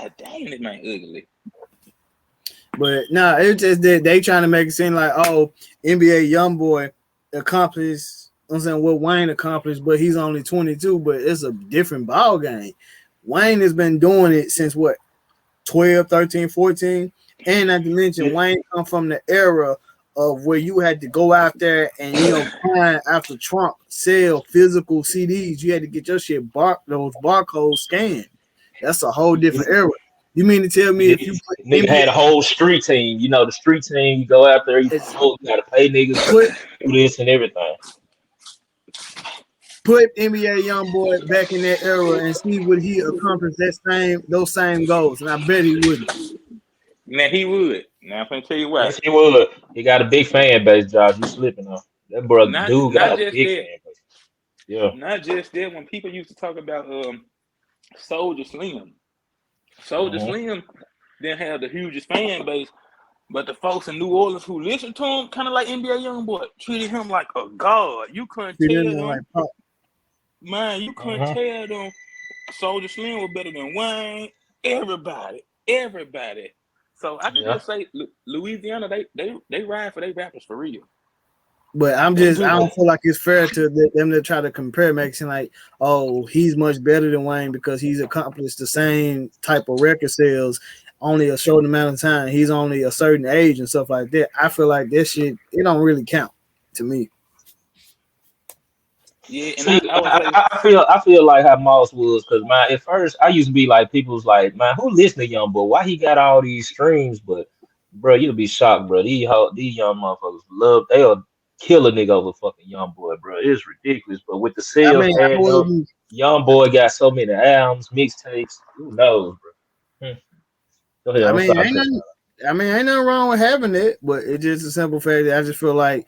God damn, this man ugly. But nah, it's just that they trying to make it seem like, oh, NBA Youngboy accomplished, I'm saying what Wayne accomplished, but he's only 22, but it's a different ball game. Wayne has been doing it since what, 12, 13, 14? And not to mention, Wayne come from the era of where you had to go out there and, find after Trump sell physical CDs. You had to get your shit those barcodes scanned. That's a whole different era. You mean to tell me if you nigga had a whole street team, the street team, you go out there, you gotta pay niggas do this and everything. Put NBA Youngboy back in that era and see would he accomplish those same goals, and I bet he wouldn't. Man, he would. Now I'm gonna tell you why. Yes, he would. He got a big fan base, Josh. You slipping on that brother. Dude got a big fan base. Yeah. Not just that. When people used to talk about Soldier Slim, Slim didn't have the hugest fan base, but the folks in New Orleans who listened to him, kind of like NBA Youngboy, treated him like a god. You couldn't tell them, man. You couldn't tell them Soldier Slim was better than Wayne. Everybody. So I can just say Louisiana, they ride for their rappers for real. But I don't feel like it's fair to them to try to compare, making like, oh, he's much better than Wayne because he's accomplished the same type of record sales only a certain amount of time. He's only a certain age and stuff like that. I feel like that shit, it don't really count to me. Yeah, and see, I feel like how Moss was, because at first I used to be like, people was like, man, who listen to Youngboy? Why he got all these streams? But bro, you'll be shocked, bro. These young motherfuckers they'll kill a nigga over fucking Youngboy, bro. It's ridiculous. But with the sales, Youngboy got so many albums, mixtapes. Who knows, bro? Go ahead. Ain't nothing wrong with having it, but it's just a simple fact that I just feel like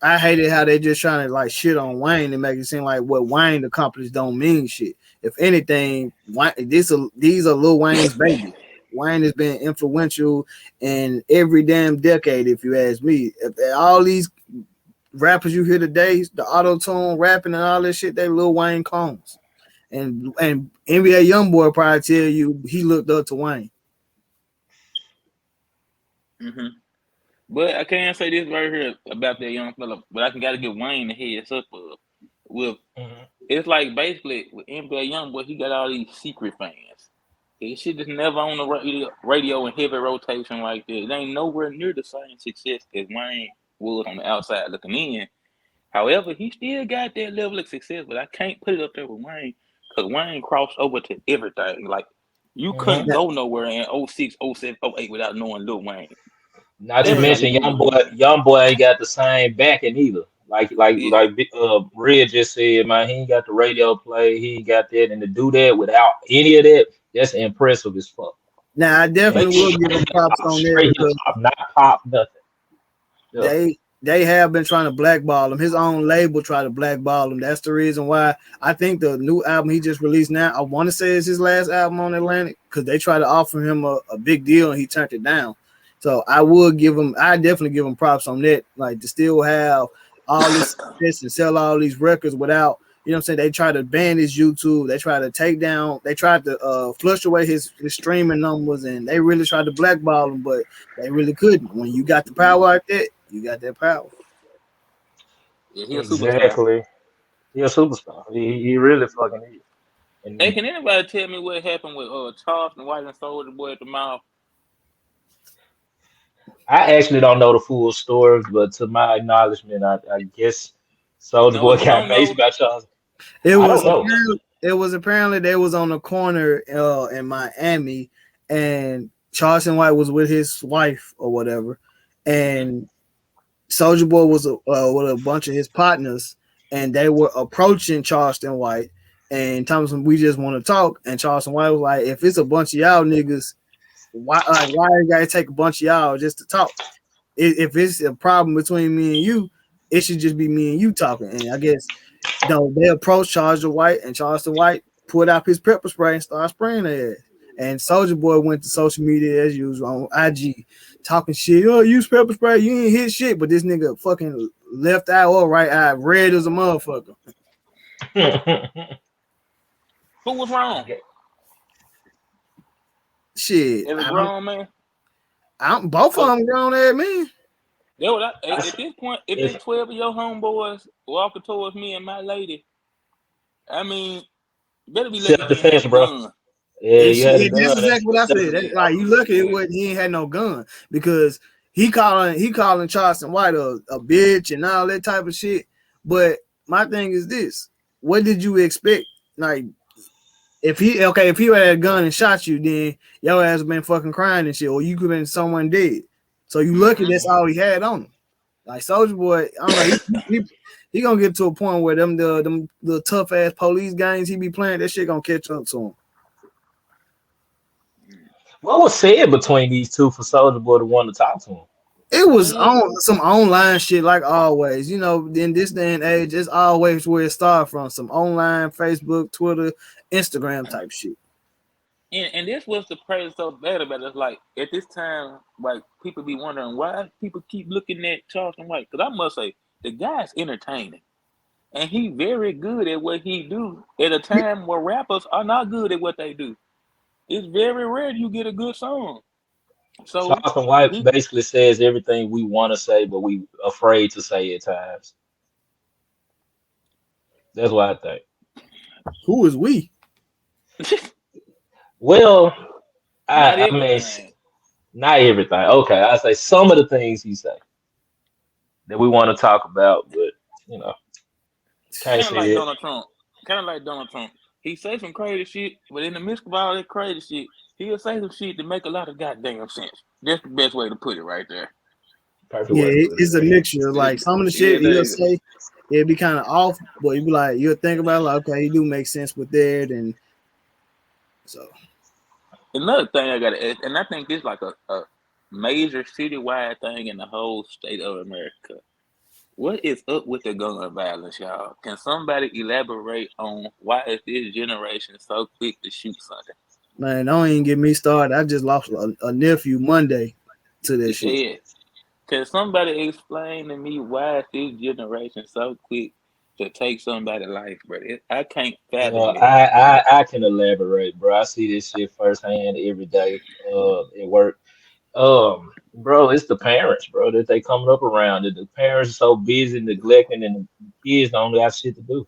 I hated how they just trying to like shit on Wayne and make it seem like what Wayne accomplished don't mean shit. If anything, these are Lil Wayne's baby. Wayne has been influential in every damn decade, if you ask me. If all these rappers you hear today, the auto-tune rapping and all this shit, they Lil Wayne clones. And NBA Youngboy probably tell you he looked up to Wayne. Mm-hmm. But I can't say this right here about that young fella, but I gotta give Wayne the heads up with it's like basically with NBA Youngboy, he got all these secret fans. His shit is never on the radio in heavy rotation like that. It ain't nowhere near the same success as Wayne was on the outside looking in. However, he still got that level of success, but I can't put it up there with Wayne because Wayne crossed over to everything. Like you couldn't go nowhere in 06, 07, 08 without knowing Lil Wayne. Not to mention Youngboy ain't got the same backing either. Like Red just said, man, he ain't got the radio play, he ain't got that, and to do that without any of that, that's impressive as fuck. Now I definitely will give him props on that because not pop nothing. Yeah. They have been trying to blackball him. His own label tried to blackball him. That's the reason why I think the new album he just released now, I want to say is his last album on Atlantic, because they tried to offer him a big deal and he turned it down. So I definitely give him props on that. Like to still have all this success and sell all these records without, you know what I'm saying? They tried to ban his YouTube. They tried to flush away his streaming numbers, and they really tried to blackball him, but they really couldn't. When you got the power like that, you got that power. Yeah, exactly. He's a superstar. He really fucking is. Hey, can anybody tell me what happened with Charleston White and Soulja Boy at the mouth? I actually don't know the full story, but to my acknowledgement, I guess Soulja Boy got based by Charleston. It was apparently they was on the corner in Miami, and Charleston White was with his wife or whatever, and Soulja Boy was with a bunch of his partners, and they were approaching Charleston White, and Thompson, we just want to talk, and Charleston White was like, if it's a bunch of y'all niggas, why you gotta take a bunch of y'all just to talk? If it's a problem between me and you, it should just be me and you talking. And I guess they approached Charleston White, and Charleston White pulled out his pepper spray and started spraying their ass. And Soulja Boy went to social media as usual on IG talking shit. Oh, use pepper spray, you ain't hit shit. But this nigga fucking left eye or right eye red as a motherfucker. Who was wrong? Shit, As a grown man, I'm both of cause them grown ass men. that what I at s- this point, if if it's 12 of your homeboys walking towards me and my lady, I mean, better be lucky self he ain't have defense, a bro. gun. Yeah, And you had a shit, that's gun. exactly what I Self said. defense. Like you lucky it wasn't he ain't had no gun because he calling Charleston White a bitch and all that type of shit. But my thing is this: what did you expect? Like if he had a gun and shot you, then your ass been fucking crying and shit, or you could have been someone dead. So you lucky Mm-hmm. that's all he had on him. Like Soldier Boy, I don't know. He gonna get to a point where them the tough ass police games he be playing, that shit gonna catch up to him. What was said between these two for Soldier Boy to want to talk to him? It was Man, on some online shit, like always. You know, in this day and age, it's always where it started from. Some online, Facebook, Twitter, Instagram type shit. and this was the praise so bad about it. It's like at this time, like people be wondering why people keep looking at Charleston White. Because I must say, the guy's entertaining. And he very good at what he do at a time where rappers are not good at what they do. It's very rare you get a good song. So Charleston White he basically says everything we want to say, but we afraid to say at times. That's what I think. Who is we? Well, not I mean, everything. not everything. Okay, I say some of the things he say that we want to talk about, but you know, can't Kind of say like it. Donald Trump. Kind of like Donald Trump. He say some crazy shit, but in the midst of all that crazy shit, he'll say some shit to make a lot of goddamn sense. That's the best way to put it right there. Perfect Yeah, way to put it. it's a mixture. Like some of the Yeah, shit he'll they, say, it'll be kind of off, but you be like, you'll think about it, like, okay, he do make sense with that, and so another thing I gotta ask, and I think this is like a major citywide thing in the whole state of America. What is up with the gun violence, y'all? Can somebody elaborate on why is this generation so quick to shoot something? man, don't even get me started. I just lost a nephew Monday to that shit. Yeah. Can somebody explain to me why is this generation so quick to take somebody's life, bro? I can't fathom it. I can elaborate, bro. I see this shit firsthand every day at work. Bro, it's the parents, bro, that they coming up around. That the parents are so busy neglecting, and the kids don't got shit to do.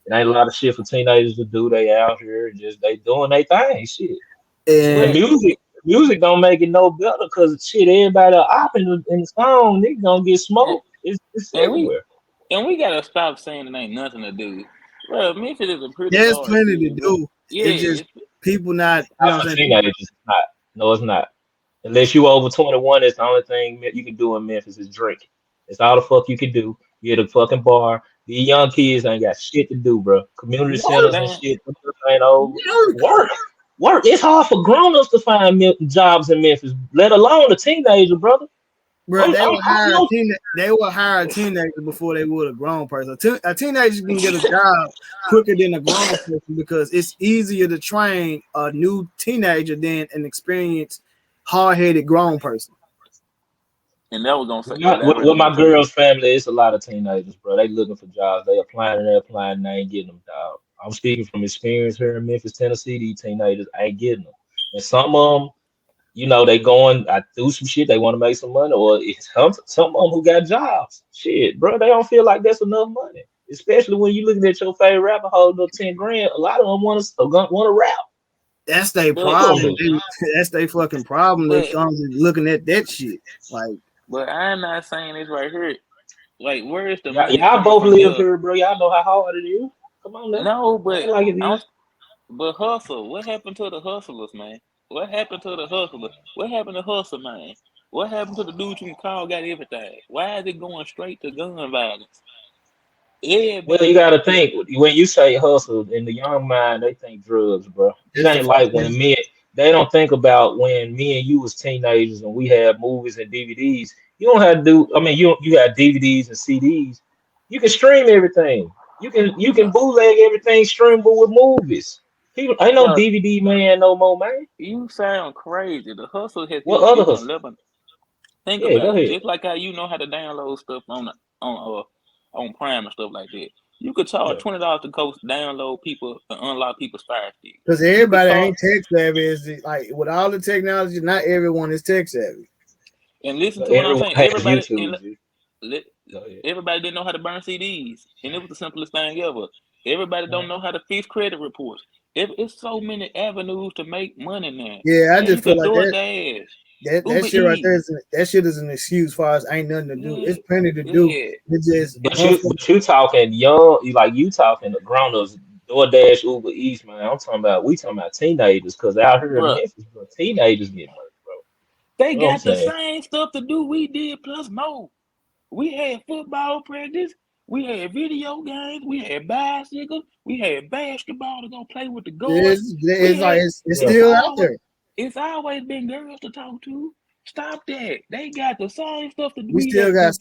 It ain't a lot of shit for teenagers to do. They out here just they doing their thing, shit. And And But music don't make it no better because shit, everybody up in the song, nigga gonna get and, smoked. It's and we everywhere. and we gotta stop saying it ain't nothing to do. Bro, Memphis is a pretty there's large plenty to city, bro. do. It's Yeah, just people not, you know Not what for I'm saying? teenagers, it's not. No, it's not. Unless you over 21, it's the only thing that you can do in Memphis is drink. It's all the fuck you can do. You at a fucking bar. These young kids ain't got shit to do, bro. Community Work, centers and damn. shit. Them ain't over. work. Work. Work. It's hard for grown-ups to find jobs in Memphis, let alone a teenager, brother. Bro, I'm no. they will hire a teenager before they would a grown person. A teenager can get a job quicker than a grown person because it's easier to train a new teenager than an experienced, hard-headed grown person. And that was gonna say With elaborate on my that too. girl's family, it's a lot of teenagers, bro. They looking for jobs. They applying and they applying and they ain't getting them jobs. I'm speaking from experience here in Memphis, Tennessee. These teenagers ain't getting them. And some of them, they going I do some shit. They want to make some money, or it's some of them who got jobs. Shit, bro, they don't feel like that's enough money. Especially when you looking at your favorite rapper holding up 10 grand. A lot of them want to rap. That's their But Some of problem. them. That's their fucking problem. That but comes with looking at that shit. Like, but I'm not saying this right here. Like, where is the money Y'all coming both from live here? here, bro. Y'all know how hard it is. Come on now. No, It but ain't like it I'm is. but hustle. What happened to the hustlers, man? What happened to the hustlers? What happened to hustle, man? What happened to the dude you can call got everything? Why is it going straight to gun violence? Well, you Everybody got to got this. think when you say hustle in the young mind, they think drugs, bro. It that's the ain't first like thing. when me. They don't think about when me and you was teenagers and we had movies and DVDs. You don't have to do. I mean, you got DVDs and CDs. You can stream everything. You can No, bootleg everything streamable with movies. People ain't no bro, DVD man no more, man. you sound crazy. The hustle has hit What a other different hustle? level. Think Yeah, go about it. ahead. Just like how you know how to download stuff on Prime and stuff like that. You could charge $20 to coach download people and unlock people's fire stick. Because everybody ain't tech savvy. Is like with all the technology, not everyone is tech savvy. And listen to what I'm saying. Everybody didn't know how to burn CDs, and it was the simplest thing ever. Everybody don't know how to fix credit reports. It's so many avenues to make money now. Yeah, I just feel like that shit right there that shit is an excuse for us. Ain't nothing to do. It's plenty to do. It's just but you talking young, you talking the grown ups, DoorDash, Uber Eats, man. We talking about teenagers, because out here in Memphis, bro, teenagers get money, bro. They got the same stuff to do we did plus more. We had football practice, we had video games, we had bicycles, we had basketball to go play with the girls. It's still out there. It's always been girls to talk to. Stop that. They got the same stuff to do. They still got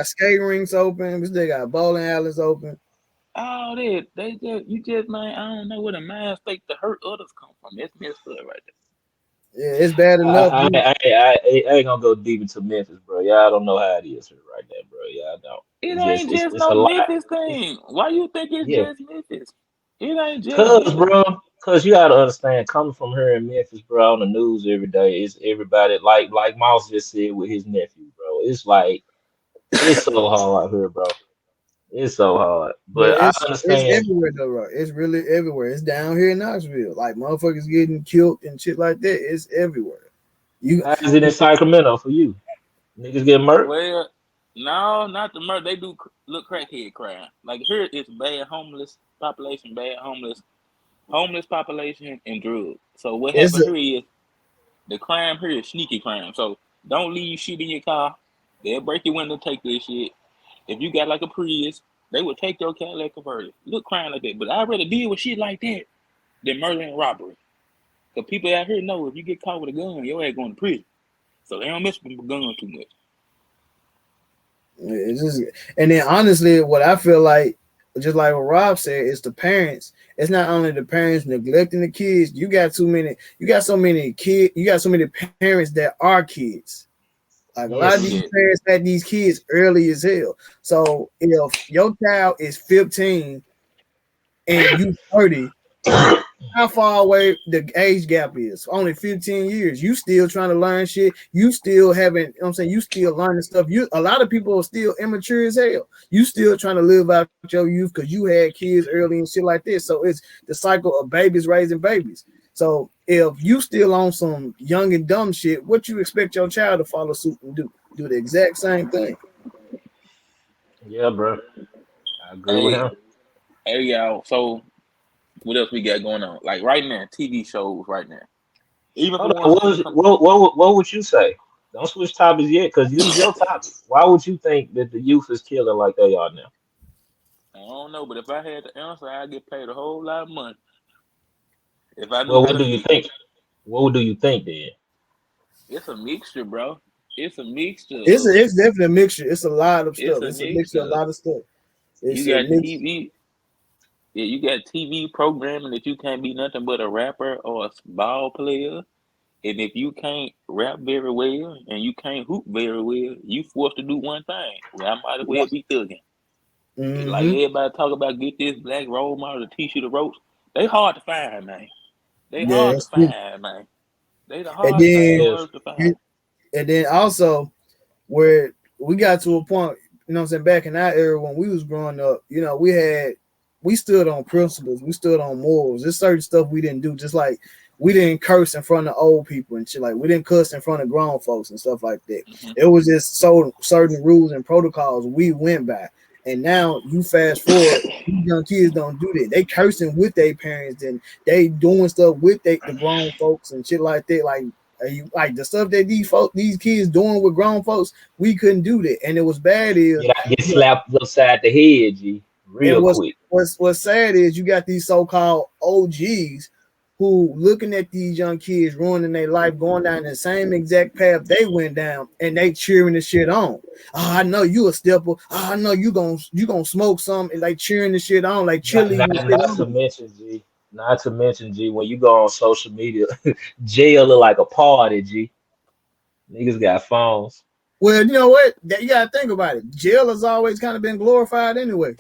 skate rinks open. We still got bowling alleys open. All that. You just, man, I don't know where the mind state to hurt others come from. That's messed up right there. Yeah, it's bad enough. I ain't gonna go deep into Memphis, bro. Y'all don't know how it is here right now, bro. Y'all don't. It ain't just no Memphis thing. Why you think it's just Memphis? It ain't just Cause you gotta understand, coming from here in Memphis, bro, on the news every day, it's everybody like Mouse just said with his nephew, bro. It's like it's so hard out here, bro. It's so hard. But I understand. It's everywhere though, bro. It's really everywhere. It's down here in Knoxville. Like motherfuckers getting killed and shit like that. It's everywhere. How is it in Sacramento for you? Niggas get murdered? Well, no, not the murder. They do look crackhead crime. Like here it's bad homeless population, homeless population, and drugs. So what happened here is the crime here is sneaky crime. So don't leave shit in your car. They'll break your window, take this shit. If you got like a Prius, they would take your Cadillac converter. Look, crime like that. But I'd rather deal with shit like that than murder and robbery. Because people out here know if you get caught with a gun, your ass going to prison. So they don't mess with the gun too much. And then honestly, what I feel like, just like what Rob said, is the parents. It's not only the parents neglecting the kids. You got so many parents that are kids. Like a lot of these parents had these kids early as hell. So if your child is 15 and you 30, how far away the age gap is? Only 15 years. You still trying to learn shit. You still haven't, you still learning stuff. A lot of people are still immature as hell. You still trying to live out your youth because you had kids early and shit like this. So it's the cycle of babies raising babies. So if you still on some young and dumb shit, what you expect your child to follow suit and do? Do the exact same thing. Yeah, bro. I agree with him. Hey, y'all. So what else we got going on? Like right now, TV shows right now. Even what would you say? Don't switch topics yet, because this is your topic. Why would you think that the youth is killing like they are now? I don't know, but if I had the answer, I'd get paid a whole lot of money. If I what do you think? What do you think then? It's a mixture, bro. It's a mixture. It's definitely a mixture. It's a lot of stuff. It's a mixture of a lot of stuff. You got TV. Yeah, you got TV programming that you can't be nothing but a rapper or a ball player. And if you can't rap very well and you can't hoop very well, you forced to do one thing. Well, I might as well be thugging. Mm-hmm. Like everybody talk about, get this black role model to teach you the ropes. They hard to find, man. They hard to find, man. They the hardest to find. And then also, where we got to a point, back in our era when we was growing up, we stood on principles, we stood on morals. There's certain stuff we didn't do, just like we didn't curse in front of old people and shit. Like we didn't cuss in front of grown folks and stuff like that. Mm-hmm. It was just certain rules and protocols we went by. And now you fast forward, these young kids don't do that. They cursing with their parents and they doing stuff with the grown folks and shit like that. Like the stuff that these kids doing with grown folks, we couldn't do that. And it was bad get slapped upside the head, G. Real quick. What's sad is you got these so-called OGs who looking at these young kids ruining their life, going down the same exact path they went down, and they cheering the shit on. Oh, I know you a stepper. Oh, I know you gonna smoke some, and like cheering the shit on, like chilling. Not to mention, G, when you go on social media, jail look like a party, G. Niggas got phones. Well, you know what? You gotta think about it. Jail has always kind of been glorified anyway.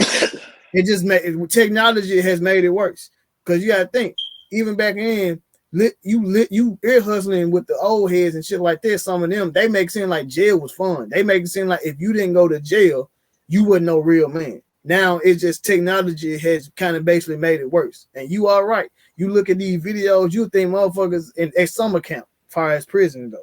It just made technology has made it worse. Because you gotta think, even back in you ear hustling with the old heads and shit like that. Some of them they make it seem like jail was fun. They make it seem like if you didn't go to jail, you wasn't no real man. Now it's just technology has kind of basically made it worse. And you are right. You look at these videos, you think motherfuckers at summer camp, as far as prison goes.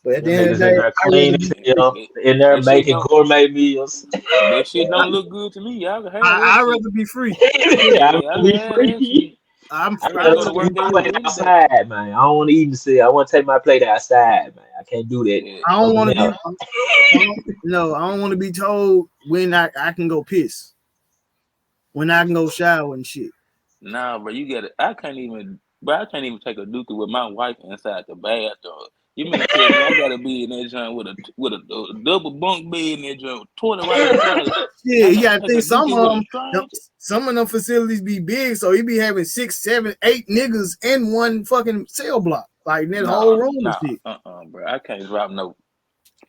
But at the end of the Niggas in day, there clean as hell, in there That shit making don't gourmet meals. that shit don't look good to me. Y'all can have that I'd shit. rather be free. I Yeah, I to can be have that shit. free. I'm I I gotta go to rather take be work my every free. plate day, any day. outside, man. I don't want to eat in the city. I want to take my plate outside, man. I can't do that. Yeah. I don't want to Now, be. No, I don't want to be told when I can go piss, when I can go shower and shit. Nah, bro, you get it. I can't even take a dookie with my wife inside the bathroom. You mean to tell me I gotta be in that joint with a double bunk bed in that joint, toilet right in front of it. Yeah, I you gotta gotta take a think dookie with a stranger. some of them facilities be big, so he be having 6, 7, 8 niggas in one fucking cell block, like in that whole room and shit. Bro. I can't drop no.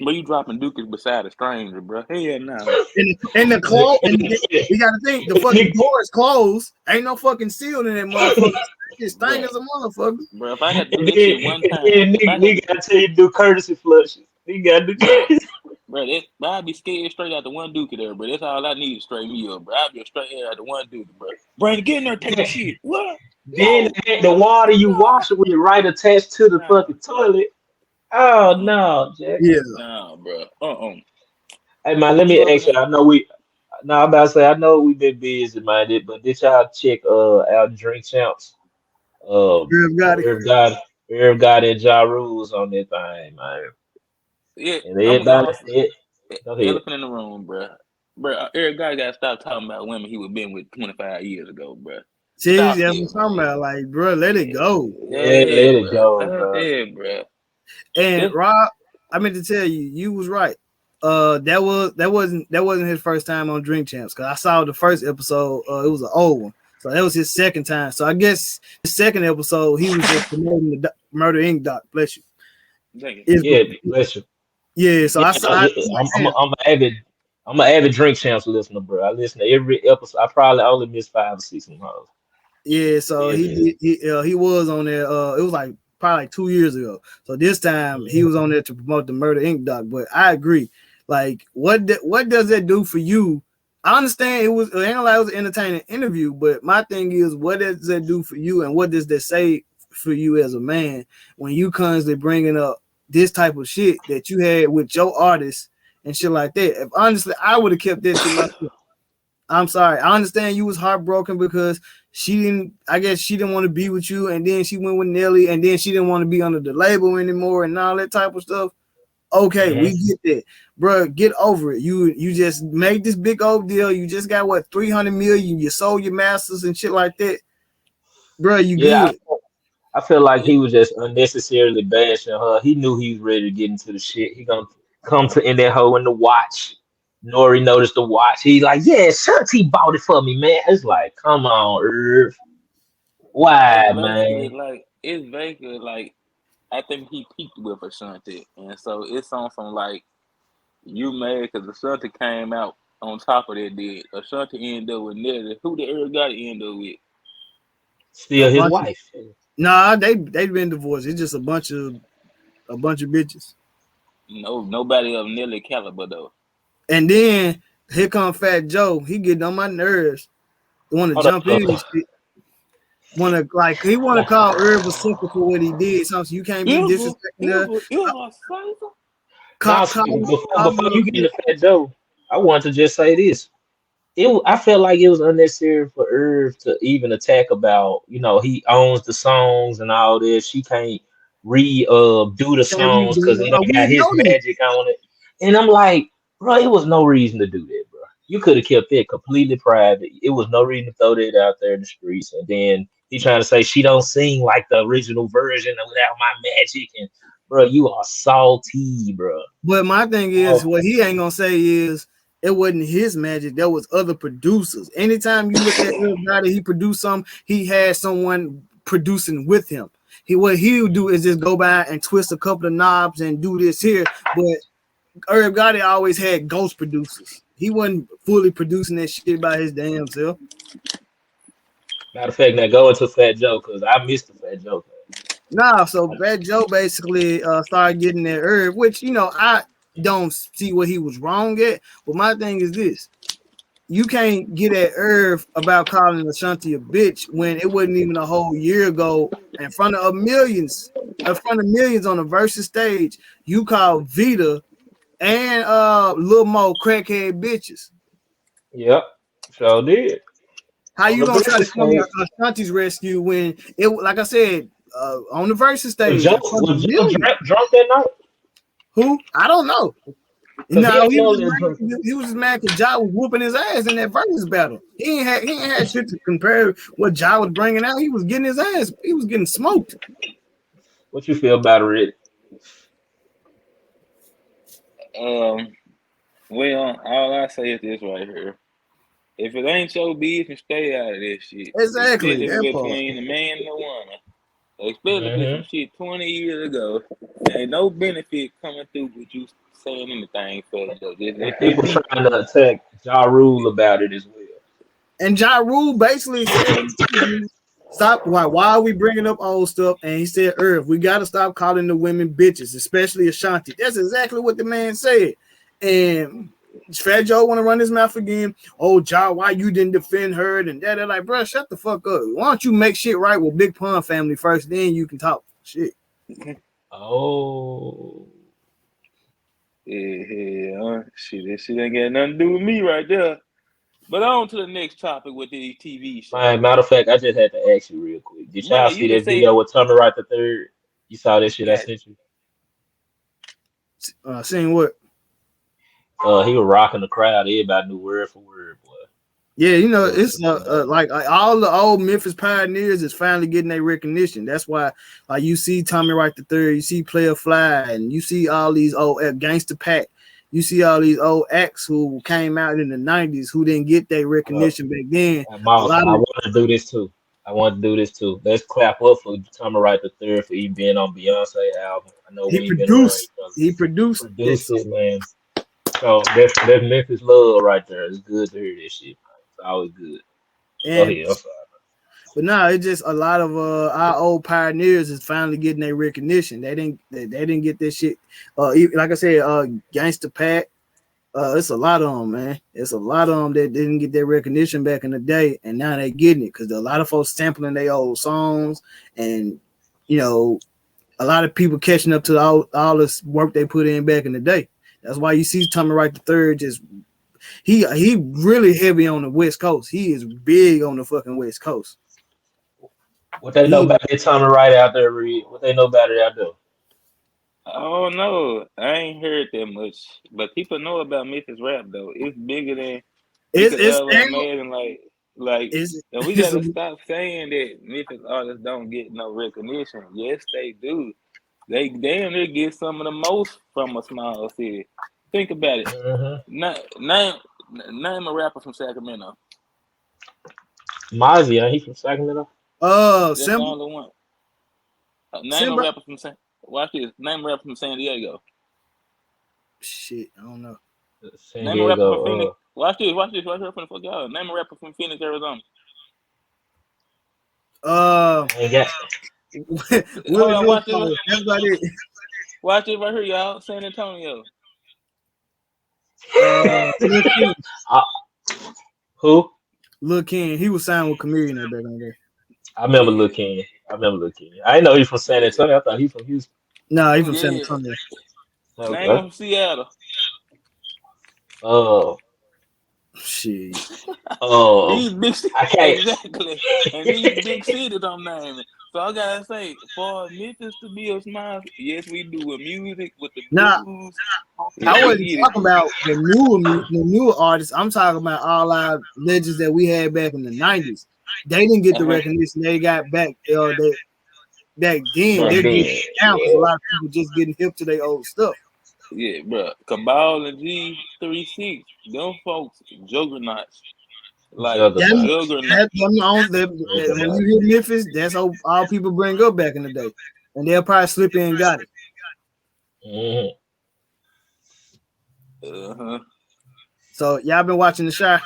But you dropping dookies beside a stranger, bro. Hell no. And the close, and you gotta think the fucking door is closed. Ain't no fucking seal in that motherfucker. It's Bro, thing as a motherfucker. bro, if I had to do and that shit one time, then if I nigga had, gotta tell you to do courtesy flushes. You gotta do bro, courtesy. I'd be scared straight out the one dookie there, bro. That's all I need to straighten me up, bro. I'd be straight out the one dookie, bro. Brandon, get in there, take a shit. What? Then No, the water you no, wash it with right attached to the no, fucking toilet. Oh uh-uh, no, Jack. Yeah. no, bro. Hey man, let What you me other ask you. than? I know we. No, I'm about to say I know we've been busy, man. But did y'all check our drink champs? Irv got it. Irv got and Ja Rules on that thing, man. Yeah, And I'm gonna go everybody, on. go ahead. Elephant in the room, bro. Bro, Eric guy got to stop talking about women he was been with 25 years ago, bro. See, Stop that's it, what I'm talking man. about. Like, bro, let it go. Yeah, Let it bro. go, bro. Yeah, bro. And This, Rob, I meant to tell you, you was right. That wasn't his first time on Drink Champs, because I saw the first episode. It was an old one, so that was his second time. So I guess the second episode he was just promoting the Murder Inc. doc. Bless you. thank you. Is Yeah, bless you. yeah. So Yeah, I I'm an avid drink champs listener, bro. I listen to every episode. I probably only missed 5 or 6 of them. yeah. So Yeah, he was on there. It was like probably like 2 years ago. So this time he was on there to promote the Murder Inc. doc. But I agree. Like, what does that do for you? I understand it was an entertaining interview, but my thing is, what does that do for you, and what does that say for you as a man when you constantly bringing up this type of shit that you had with your artists and shit like that? If honestly, I would have kept that to myself. I'm sorry. I understand you was heartbroken because I guess she didn't want to be with you, and then she went with Nelly, and then she didn't want to be under the label anymore and all that type of stuff. Okay, we get that, bro. Get over it. You just made this big old deal. You just got what 300 million. You sold your masters and shit like that, bro. You Yeah, good? I feel like yeah. he was just unnecessarily bashing her. He knew he was ready to get into the shit. He gonna come to in that hoe in the watch. Nori noticed the watch. He's like, yeah, Shanti bought it for me, man. It's like, come on, Irv. Why, man? It's basically like I think he peaked with Ashanti, and so it's on some like you mad because Ashanti came out on top of that. Did Ashanti end up with Nelly? Who the Eric got to end up with? A Still his bunch of wife. nah. They've been divorced. It's just a bunch of bitches. No, nobody of Nelly caliber though. And then here come Fat Joe. He getting on my nerves. Want to Hold jump in and up. shit. He want to call Irv a sucker for what he did. Something you can't be disrespecting her. It was a favor. Now, before you get into Fat Joe, I want to just say this. I felt like it was unnecessary for Irv to even attack about, he owns the songs and all this. She can't do the Can't read songs because them. it ain't got We his know that. magic on it. And I'm like, bro, it was no reason to do that, bro. You could have kept it completely private. It was no reason to throw that out there in the streets. And then he trying to say she don't sing like the original version without my magic. And bro, you are salty, bro. But my thing is, what he ain't gonna say is it wasn't his magic. There was other producers. Anytime you look at everybody, he produced something, he had someone producing with him. What he would do is just go by and twist a couple of knobs and do this here. But Irv Gotti always had ghost producers. He wasn't fully producing that shit by his damn self. Matter of fact, now go into Fat Joe because I missed the Fat Joe. Nah, so Fat Joe basically started getting that Irv, which I don't see what he was wrong at. But my thing is this: you can't get at Irv about calling Ashanti a bitch when it wasn't even a whole year ago in front of millions on the Versus stage. You called Vita and Lil Mo crackhead bitches. Yep, sure did. How On you the gonna try to Versus come stage, to Ashanti's rescue when it, like I said, on the Versus was stage Joe in front of millions? drunk that night? Who? I don't know. Because he No, ain't normally drunk. he was just mad because Ja was whooping his ass in that Versus battle. He ain't had shit to compare what Ja was bringing out. He was getting his ass. He was getting smoked. What you feel about it, Well, all I say is this right here. If it ain't your business, stay out of this shit. Exactly Especially that part. between the man and the woman. Especially if it's some Rick? shit 20 years ago. There ain't no benefit coming through with you saying anything for it, though. Just And let that people be. trying to attack Ja Rule about it as well. And Ja Rule basically said, "Stop! Why are we bringing up old stuff?" And he said, "Irv, we got to stop calling the women bitches, especially Ashanti." That's exactly what the man said. And Fat Joe want to run his mouth again. Oh, Ja, why you didn't defend her? And they're like, bro, shut the fuck up. Why don't you make shit right with Big Pun family first, then you can talk shit. Oh. Yeah, shit, that shit ain't got nothing to do with me right there. But on to the next topic with the TV show. Matter of fact, I just had to ask you real quick. Did y'all Man, see you can that say, video with Tommy Wright the third? You saw that shit I God, sent you? Saying what? He was rocking the crowd. Everybody knew word for word, boy. Yeah, Good it's like all the old Memphis Pioneers is finally getting their recognition. That's why you see Tommy Wright the third, you see Player Fly, and you see all these old Gangster Pack. You see all these old acts who came out in the 90s who didn't get their recognition back then. Mouse, I want to do this too. Let's clap up for Tommy Wright the third for even being on Beyonce album. I know we ain't been around each other. He produced it, man. So that's Memphis love right there. It's good to hear this shit, man. It's always good. Go ahead. I'm sorry. But no, it's just a lot of our old pioneers is finally getting their recognition. They didn't get this shit. Like I said, Gangster Pack. It's a lot of them, man. It's a lot of them that didn't get their recognition back in the day, and now they getting it because a lot of folks sampling their old songs, and a lot of people catching up to all this work they put in back in the day. That's why you see Tommy Wright the third just he really heavy on the West Coast. He is big on the fucking West Coast. What they know about that Tommy Wright out there, Reed? What they know about it out there? oh no, I ain't heard that much. But people know about Memphis rap though. It's bigger than you could ever imagine. And we gotta stop saying that Memphis artists don't get no recognition. Yes, they do. They damn near get some of the most from a small city. Think about it. Name a rapper from Sacramento. Mozzie, ain't he from Sacramento? That's the Simba. only one. Name a rapper from Watch this. Name a rapper from San Diego. Shit, I don't know. Name a rapper from Phoenix. Watch this. Watch this. Watch this. Fuck y'all. Name a rapper from Phoenix, Arizona. Hold on. Watch this. That's about it. Watch this right here, y'all. San Antonio. Who? Lil Ken. He was signed with Chameleon that back on there. I remember Lil Ken. I didn't know he was from San Antonio. I thought he was from Houston. No, he's from San Antonio. Okay. Name him from Seattle. Oh. Shit. Oh. These big cities. Exactly. And these big cities I'm naming. So I gotta say, for Memphis to be a smile, yes, we do with music, with the blues. I wasn't talking about the newer artists. I'm talking about all our legends that we had back in the 90s. They didn't get the recognition they got back back then. They're getting down because a lot of people just getting hip to their old stuff. Yeah, bro. Cabal and G36, them folks, juggernauts. Like juggernauts. When you hear Memphis, that's all people bring up back in the day, and they'll probably slip in and got it. Uh-huh. So y'all been watching The Shy?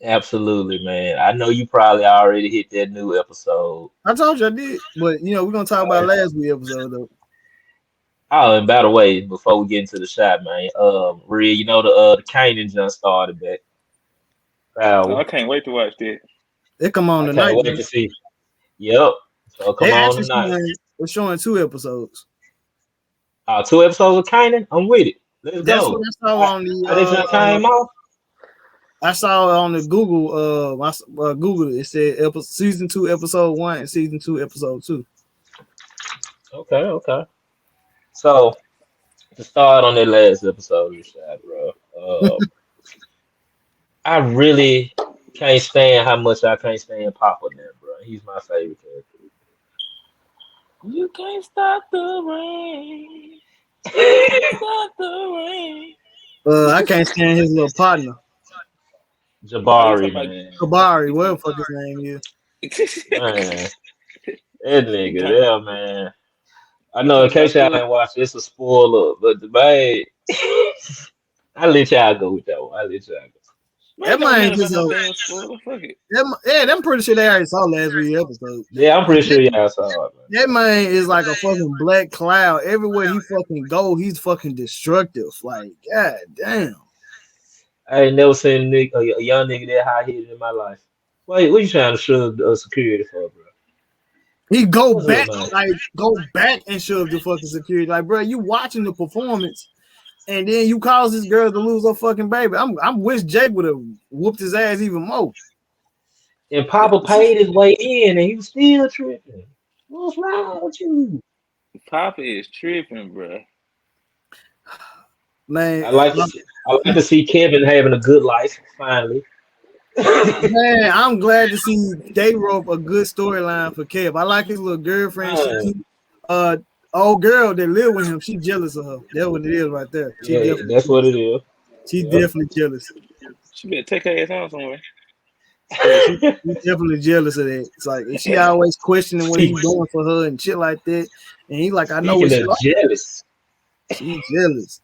Absolutely, man. I know you probably already hit that new episode. I told you I did, but we're gonna talk about last week's episode though. Oh, and by the way, before we get into the shot, man, Rhea, the Kanan just started back. Oh, I Wow. can't wait to watch that. They come on I can't tonight. wait to see. Yep. So come They on actually tonight. showing 2 episodes. 2 episodes of Kanan. I'm with it. Let's That's what go. I saw on I they just came the. off. I saw it on the Google. I Googled it. It said season 2, episode 1, and season 2, episode 2. Okay. So to start on that last episode of the shot, bro. I really can't stand how much I can't stand Papa now, bro. He's my favorite character. You can't stop the rain. Stop the rain. I can't stand his little partner, Jabari, man. Kabari, whatever the fuck his name is. Man, that nigga there, man. I know in case y'all ain't watched, it's a spoiler, but the man, I let y'all go with that one. I let y'all go. That man just no damn spoiler. Fuck it. I'm pretty sure they already saw last week's episode. Yeah, I'm pretty sure y'all saw it, man. That man is like a fucking black cloud. Everywhere he fucking go, he's fucking destructive. Like, god damn. I ain't never seen a young nigga that high headed in my life. Wait, what you trying to shove security for, bro? He go back and shove the fucking security. Like, bro, you watching the performance, and then you cause this girl to lose her fucking baby. I'm wish Jake would have whooped his ass even more. And Papa paid his way in, and you still tripping. What's wrong with you? Papa is tripping, bro. Man, I like to see Kevin having a good life finally. Man, I'm glad to see they wrote a good storyline for Kev. I like his little girlfriend. Old girl that live with him, she jealous of her. That's what it is right there. That's what it is. She's definitely jealous. She better take her ass on somewhere. She's definitely jealous of that. It's like she always questioning what he's doing for her and shit like that. And he's like, I know what she's jealous. She's jealous.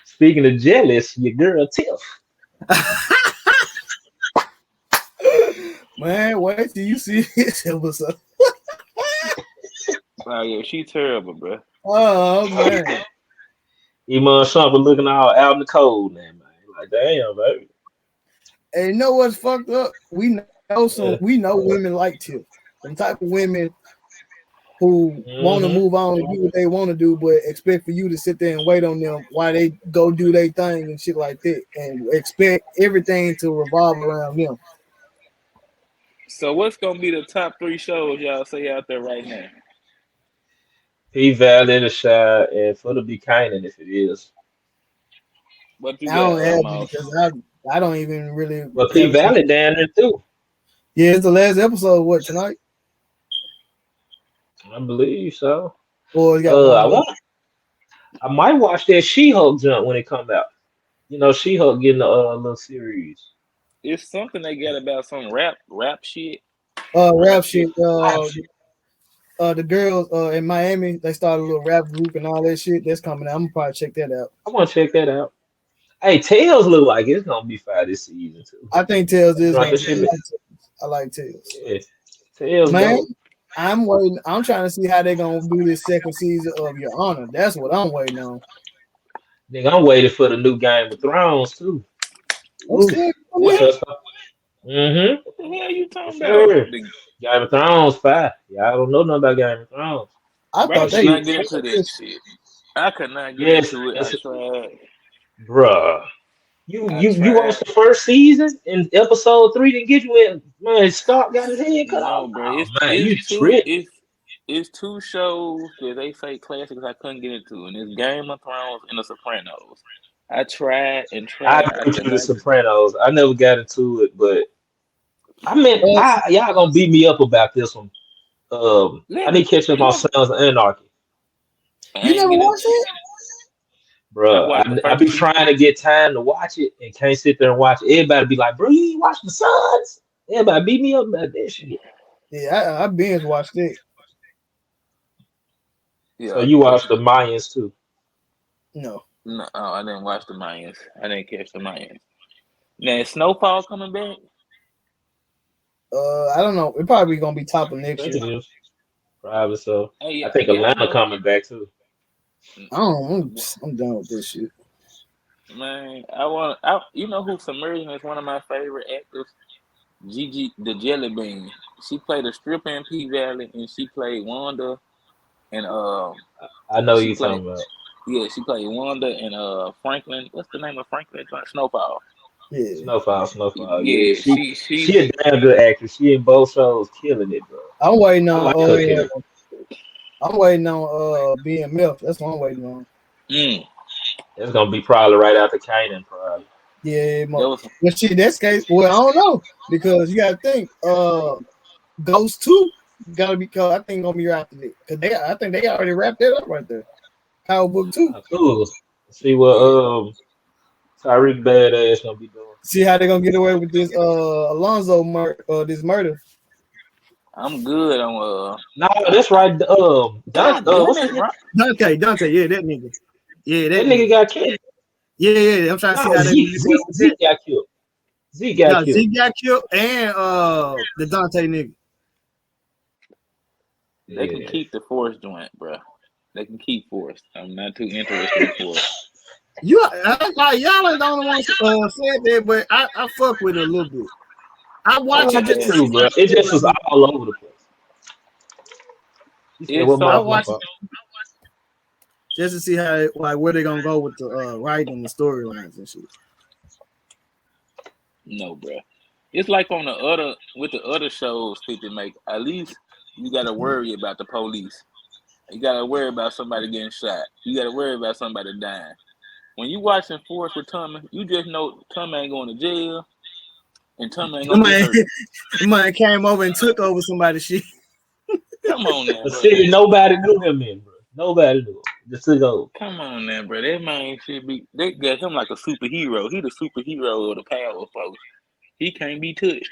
Speaking of jealous, your girl Tiff. Man, wait till you see this episode. Oh yeah, she terrible, bro. Oh man. Iman Shumpert looking all out in the cold now, man. Like, damn, baby. And you know what's fucked up? We know women like Tiff. Some type of women who want to move on and do what they want to do, but expect for you to sit there and wait on them while they go do their thing and shit like that, and expect everything to revolve around them. So what's gonna be the top 3 shows y'all say out there right now? P-Valley, The Shy, and for the Be Kanan if it is. What you I don't got, have it because I don't even really. But P-Valley down there too. Yeah, it's the last episode. What, tonight? I believe so. Or I might watch that She-Hulk jump when it comes out. You know, She-Hulk getting a little series. It's something they got about some rap shit. Rap shit. The girls in Miami, they started a little rap group and all that shit. That's coming out. I'm gonna probably check that out. I want to check that out. Hey, Tails look like it's gonna be fire this season too. I think Tails is. I like Tails. Yeah. Tails, man. Dope. I'm waiting. I'm trying to see how they're gonna do this second season of Your Honor. That's what I'm waiting on. Nigga, I'm waiting for the new Game of Thrones too. Mm-hmm. What the hell you talking about? Game of Thrones, fire. Y'all don't know nothing about Game of Thrones. I thought they could not get into that shit. I could not get into it. I tried. Bruh. You watched the first season and episode 3 didn't get you in. Man, Stark got his head cut off. Bro, it's 2 shows that they say classics I couldn't get into, and it's Game of Thrones and The Sopranos. I tried and tried. I got into The Sopranos. I never got into it, but I mean, y'all gonna beat me up about this one. I need to catch up on Sons of Anarchy. You never watched it? Bro, I be trying to get time to watch it and can't sit there and watch it. Everybody be like, bro, you ain't watch The Sons? Everybody beat me up about that shit. Yeah, I binge watched it. Yeah, so you watched the Mayans too? No. No, I didn't watch the Mayans. I didn't catch the Mayans. Now is Snowfall coming back? I don't know. It probably gonna be top of I next think year. it is. Probably so. Hey, I think y'all Atlanta know, coming back too. I don't know. I'm done with this shit. man. You know who Submersion is one of my favorite actors? Gigi the Jelly Bean. She played a stripper in P Valley, and she played Wanda, and I know she you played talking about. she played Wanda and Franklin. What's the name of Franklin? Snowfall. Yeah, Snowfall. Yeah, Yeah, she a damn good actress. She in both shows, killing it, bro. I'm waiting I on. like her character. I'm waiting on BMF. That's what I'm waiting on. mm, That's gonna be probably right after Kanan, probably. Yeah, that was but shit, that's case. Well, I don't know because you gotta think. Ghost 2 gotta be called. I think gonna be right after that because I think they already wrapped that up right there. Power Book 2. Ah, cool. See what yeah. Tyreek Badass gonna be doing. See how they gonna get away with this Alonzo this murder. I'm good on No, I, that's right. God damn What's it, his name? bro. Dante, yeah, that nigga. Yeah, That that nigga nigga. got killed. Yeah. I'm trying to No, see how they gonna get away with that. Zeke got killed. Zeke got No, killed. Zeke got killed and the Dante nigga. They can Yeah. keep the Force joint, bro. They can keep Force. I'm not too interested in Force. Y'all ain't the only ones said that, but I fuck with it a little bit. I I watch it like just it to Man, too, see how bro. the It just was storyline. all over the place. You said it's what I so my watch it fault. just to see how like where they gonna go with the writing and the storylines and shit. no, bro. It's like on the other with the other shows 50 make. At least you gotta worry about the police. You gotta worry about somebody getting shot. You gotta worry about somebody dying. When you watching Force with Tommy, you just know Tommy ain't going to jail and Tommy ain't gonna get Somebody, hurt. somebody came over and took over somebody's shit. Come on now, But bro. see, nobody knew him in, bro. Nobody knew him. Just took over. Come on now, bro. That man should be. They got him like a superhero. He the superhero of the power folks. He can't be touched.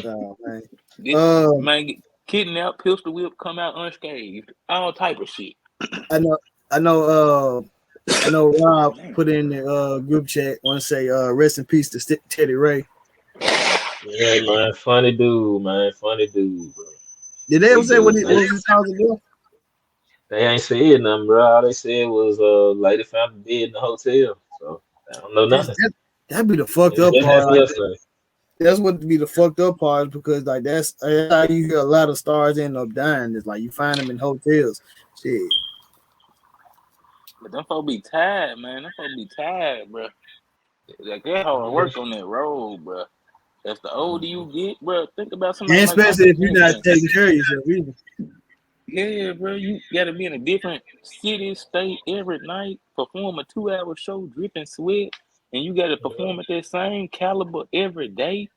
Oh man. This Um, man get kidnapped, pistol whip, come out unscathed. All type of shit. I know, I know, I know. Rob Man. put in the group chat. Want to say rest in peace to Teddy Ray. Yeah, man. Funny dude, man. Funny dude, bro. Did they ever He say good, what man. was his cause of death? They ain't said nothing, bro. All they said was lady found him dead in the hotel. So I don't know nothing. That'd be the fucked It up just part. happened Like yesterday. that's what be the fucked up part because like that's how you hear a lot of stars end up dying. It's like you find them in hotels. Shit. But them folks be tired, man. Them folks be tired, bro. Like that hard Yeah. work on that road, bro. As the older you get, bro, think about somebody And like especially Michael if you're not Jackson. taking care of yourself either. Yeah, bro, you gotta be in a different city, state every night, perform a 2 hour show, dripping sweat, and you gotta Yeah. perform at that same caliber every day.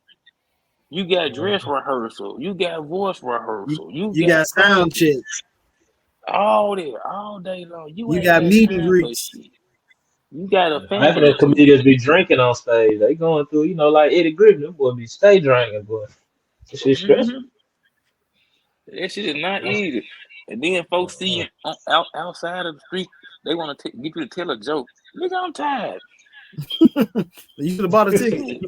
You got dress Mhm. rehearsal, you got voice You, rehearsal, you you got got sound practice, checks. all that, all day long. You You ain't got got meet and time for greets. shit. You got a Half of family them too. comedians be drinking on stage. They going through, like Eddie Griffin, them boy be stay drinking, boy. This shit stressful. Hmm That shit is not That's, easy. And then folks see uh-uh. you outside of the street, they want to get you to tell a joke. Nigga, I'm tired. You should have bought a ticket. Shit.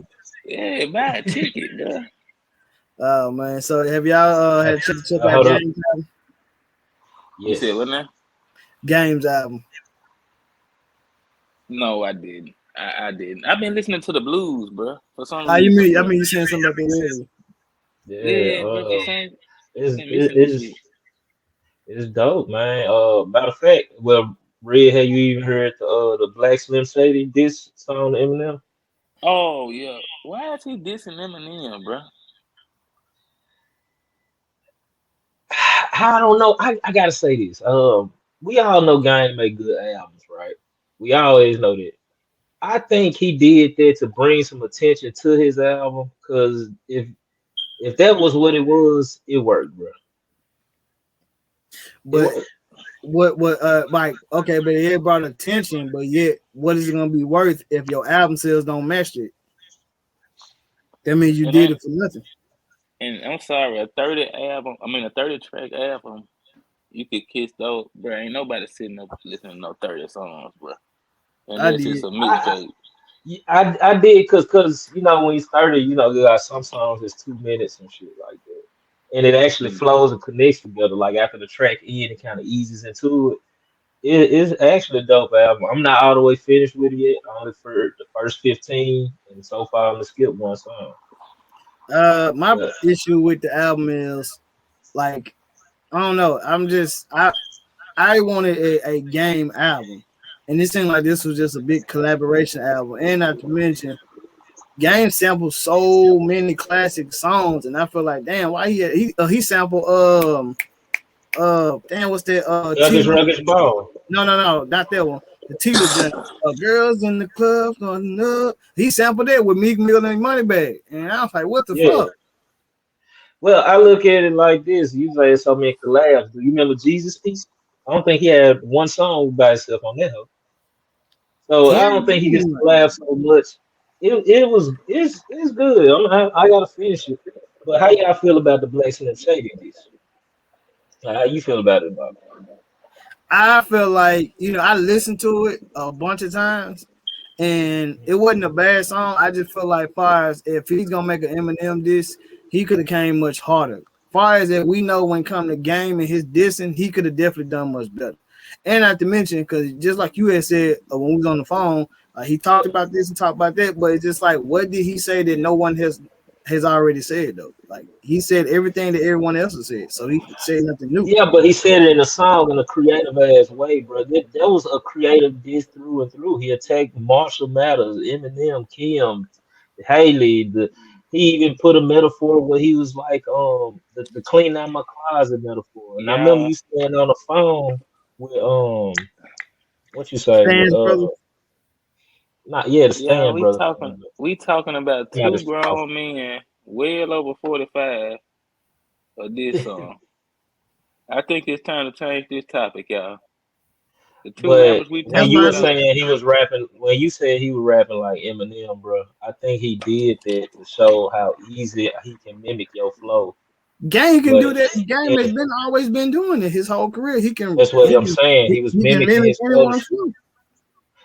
Yeah, buy a ticket, bro. Oh man. So have y'all Hey, had a chance to check out hold up. You said what Yes. now? Games album? No, I didn't. I didn't. I've been listening to the blues, bro. For some Ah, you reason, mean I bro. mean you saying something about that earlier. Yeah. Yeah, bro. For some, I've It's been it, missing this shit. it's it's dope, man. Matter of fact, well, Red, have you even heard the Black Slim Shady diss song to Eminem? Oh yeah. Why is he dissing Eminem, bro? I don't know. I gotta say this. We all know Game make good albums, right? We always know that. I think he did that to bring some attention to his album, because if that was what it was, it worked, bro. It But worked. what like okay, but it brought attention, but yet what is it gonna be worth if your album sales don't match it? That means you And did it for nothing. I'm sorry, a 30 track album You could kiss those, bro. Ain't nobody sitting up listening to no 30 songs, bro. I Unless it's did. a I mixtape. I did because when you started, you got some songs that's 2 minutes and shit like that, and it actually Mm. flows and connects together. Like after the track end, it kind of eases into it. It is actually a dope album. I'm not all the way finished with it yet. Only for the first 15, and so far I'm gonna skip one song. My But issue with the album is like I don't know. I wanted a game album, and it seemed like this was just a big collaboration album. And not to mention, Game sampled so many classic songs, and I feel like damn, why he sampled damn what's that Rugged Tila? Rugged Ball. No, not that one. The Tila joint. Girls in the club going up. He sampled it with Meek Mill and Moneybag, and I was like, what the Yeah. fuck? Well, I look at it like this. You say so many collabs. Do you remember Jesus Piece? I don't think he had one song by himself on that hoe. So I Yeah, don't think he gets collabs so much. It's good. I gotta finish it. But how y'all feel about the Black Slim Shady dish? How you feel about it, Bob? I feel like I listened to it a bunch of times, and it wasn't a bad song. I just feel like, far as if he's gonna make an Eminem diss, he could have came much harder. Far as that we know when it come to game and his dissing, he could have definitely done much better. And not to mention, because just like you had said when we was on the phone, he talked about this and talked about that, but it's just like, what did he say that no one has already said though? Like he said everything that everyone else has said, so he said nothing new. Yeah, but he said it in a song in a creative ass way, bro. That was a creative diss through and through. He attacked Marshall Mathers, Eminem, Kim, Haley. He even put a metaphor where he was like, the clean out my closet metaphor. And I remember Yeah, you staying on the phone with what you say with Fans, brother. not yeah, the yeah. stand brother thing, but We talking about not two as far. grown men, well over 45, of this song. I think it's time to change this topic, y'all. The two But rappers we when That's talking you why I were said, about. saying he was rapping, when you said he was rapping like Eminem, bro, I think he did that to show how easy he can mimic your flow. Game can do But that. Game has yeah, been always been doing it his whole career. He can that's what he I'm can saying. he, He was he can mimicking mimic his flow. anyone's flow.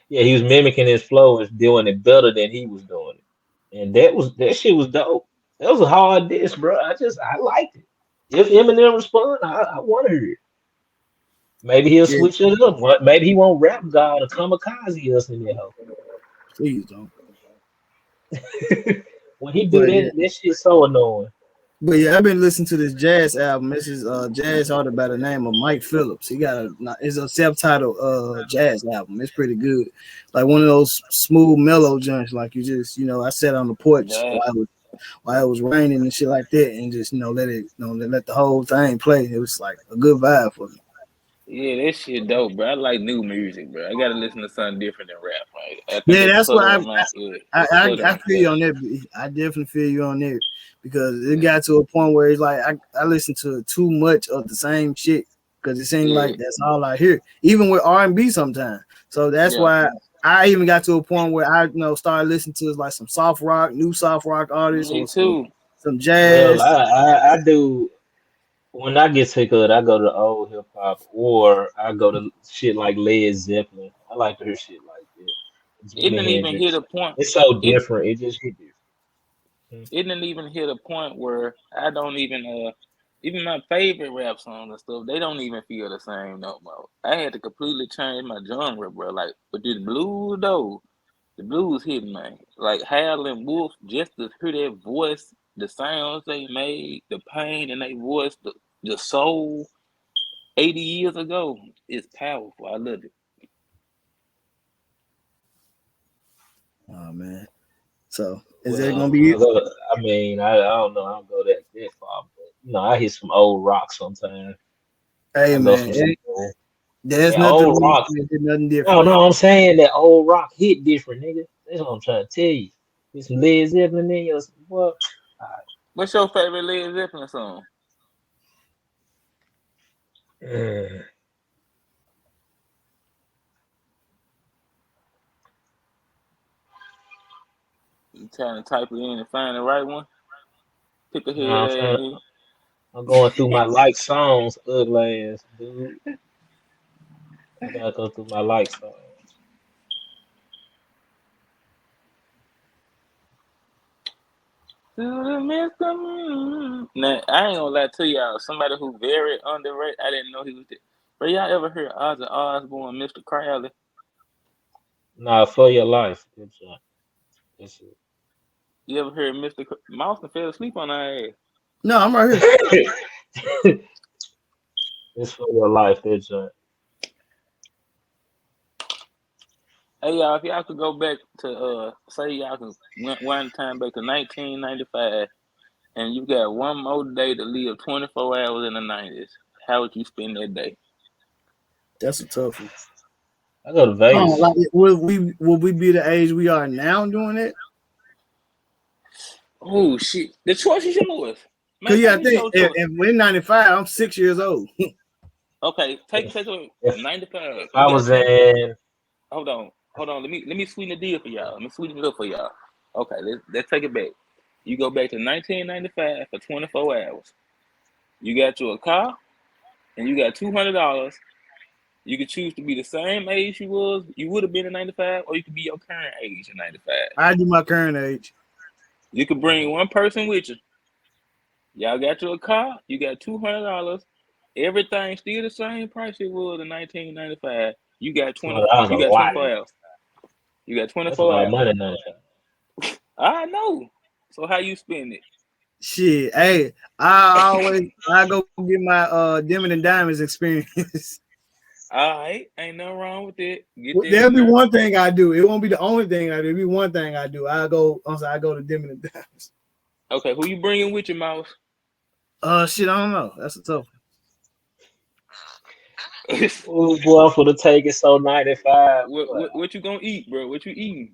Yeah, he was mimicking his flow and doing it better than he was doing it. And that shit was dope. That was a hard diss, bro. I liked it. If Eminem respond, I want to hear it. Maybe he'll Yeah, switch it up. Maybe he won't rap God or kamikaze us in there. please don't. When he do But yeah, that shit's so annoying. but yeah, I've been listening to this jazz album. This is jazz artist by the name of Mike Phillips. It's a self-titled jazz album. It's pretty good. Like one of those smooth mellow joints. Like I sat on the porch Yeah, while it was raining and shit like that, and just let the whole thing play. It was like a good vibe for me. yeah, that shit dope, bro. I like new music, bro. I gotta listen to something different than rap. Like, I think Yeah, they that's what clutter my yeah, they clutter I my feel you playlist. on that. I definitely feel you on that because it Yeah, got to a point where it's like I listen to too much of the same shit because it seems yeah, like that's all I hear, even with R&B sometimes. So that's yeah. why I even got to a point where I started listening to like some soft rock, new soft rock artists, Me or too. some Well, jazz. I do when I get sick of it, I go to old hip hop or I go to shit like Led Zeppelin. I like to hear shit like that. It Jimi didn't even hit Hendrix. a point. It's so It different. It just hit different. it didn't even hit a point where I don't even even my favorite rap songs and stuff, they don't even feel the same no more. I had to completely change my genre, bro. Like with this blues though, the blues hit man. Like Hal and Wolf, just to hear their voice, the sounds they made, the pain in their voice, the soul 80 years ago is powerful. I love it. Oh man. So is that gonna Well, be it? I mean, I don't know. I don't go that far, but I hit some old rock sometimes. Hey I go man, some slow. there's That nothing old wrong rock. with it, nothing No, different. no, I'm saying that old rock hit different, nigga. That's what I'm trying to tell you. Get some Led Zeppelin in your what? What's your favorite Led Zeppelin song? Mm. You trying to type it in and find the right one? Pick a No, head I'm ass trying. nigga. I'm going through my like songs, ugly ass dude. I gotta go through my like songs. Now, I ain't gonna lie to y'all. Somebody who very underrated. I didn't know he was there. But y'all ever heard Ozzy Osbourne, Mr. Crowley? Nah, for your life. Good job. That's You ever heard Mr. Mouse and fell asleep on our ass? No, I'm right here. it. It's for your life. Good job. Hey y'all, if y'all could go back to say y'all could one time back to 1995, and you got one more day to live 24 hours in the 90s, how would you spend that day? That's a tough one. I go to Oh, Vegas. like would we be the age we are now doing it? Oh shit, the choice is yours. Cause Make yeah, I it think your choice. if we're 95, I'm 6 years old. Okay, take If, away if 95. I You got was 20. in, Hold on. Let me sweeten the deal for y'all. Let me sweeten it up for y'all. Okay, let's take it back. You go back to 1995 for 24 hours. You got you a car and you got $200. You could choose to be the same age you would have been in 95, or you could be your current age in 95. I do my current age. You could bring one person with you. Y'all got you a car, you got $200. Everything still the same price it was in 1995. You got 20 $200 a you got lot. 24 hours. You got That's a 24 lot of hours. money now. I know. So how you spend it? Shit, hey, I go get my Diamond and Diamonds experience. All right, ain't nothing wrong with it. Get that There'll in be there. one thing I do. It won't be the only thing I do. It'll be one thing I do. I go to Diamond and Diamonds. Okay, who you bringing with your mouse? Shit, I don't know. That's a tough Oh boy, I'm for the take it so 95. Boy. what you gonna eat, bro? What you eating?